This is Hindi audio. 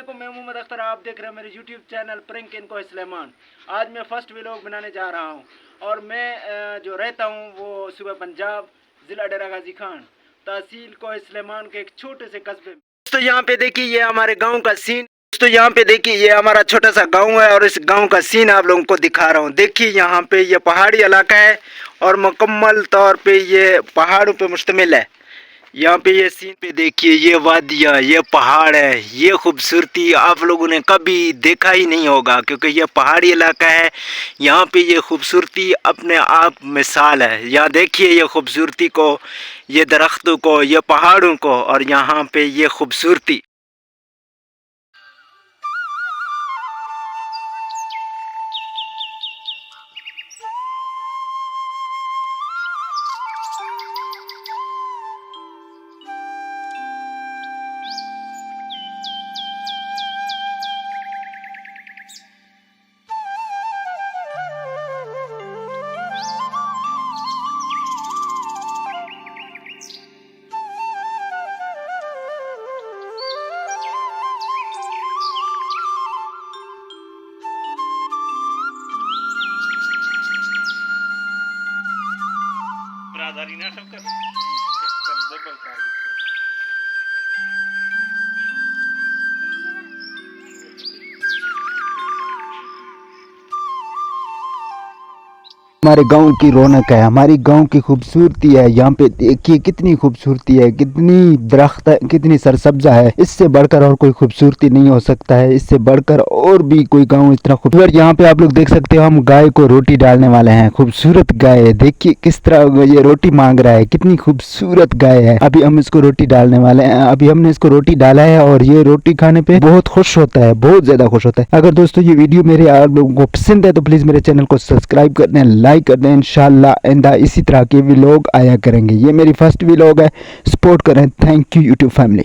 वालेकुम, मैं मोहम्मद अख्तर। आप देख रहे हैं मेरे यूट्यूब चैनल प्रैंक इन कोह सुलेमान। आज मैं फर्स्ट व्लॉग बनाने जा रहा हूं और मैं जो रहता हूं वो सूबा पंजाब, ज़िला डेरा गाजी खान, तहसील कोह सुलेमान के एक छोटे से कस्बे में। दोस्तों यहाँ पे देखिए ये हमारे गाँव का सीन। दोस्तों यहाँ पे देखिए ये हमारा छोटा सा गाँव है और इस गाँव का सीन आप लोगों को दिखा रहा हूँ। देखिए यहाँ पे ये पहाड़ी इलाका है और मुकम्मल तौर पे ये पहाड़ों पे मुश्तमिल है। यहाँ पे ये सीन पे देखिए ये वादियाँ, ये पहाड़ है, ये खूबसूरती आप लोगों ने कभी देखा ही नहीं होगा क्योंकि ये पहाड़ी इलाका है। यहाँ पे ये खूबसूरती अपने आप मिसाल है। यहाँ देखिए ये खूबसूरती को, ये दरख्तों को, ये पहाड़ों को और यहाँ पे ये खूबसूरती। बरादरी ना सब कर हमारे गांव की रौनक है, हमारी गांव की खूबसूरती है। यहाँ पे देखिए कितनी खूबसूरती है, कितनी दरख्त है, कितनी सरसब्जा है। इससे बढ़कर और कोई खूबसूरती नहीं हो सकता है। इससे बढ़कर और भी कोई गांव इतना खूबसूरत। यहाँ पे आप लोग देख सकते हो हम गाय को रोटी डालने वाले हैं। खूबसूरत गाय है, देखिए किस तरह ये रोटी मांग रहा है। कितनी खूबसूरत गाय है। अभी हम इसको रोटी डालने वाले हैं। अभी हमने इसको रोटी डाला है और ये रोटी खाने पे बहुत खुश होता है, बहुत ज्यादा खुश होता है। अगर दोस्तों ये वीडियो मेरे आप लोगों को पसंद है तो प्लीज मेरे चैनल को सब्सक्राइब कर दें, लाइक कर दें। इंशाल्लाह आइंदा इसी तरह के व्लॉग आया करेंगे। ये मेरी फर्स्ट व्लॉग है, सपोर्ट करें। Thank you YouTube family.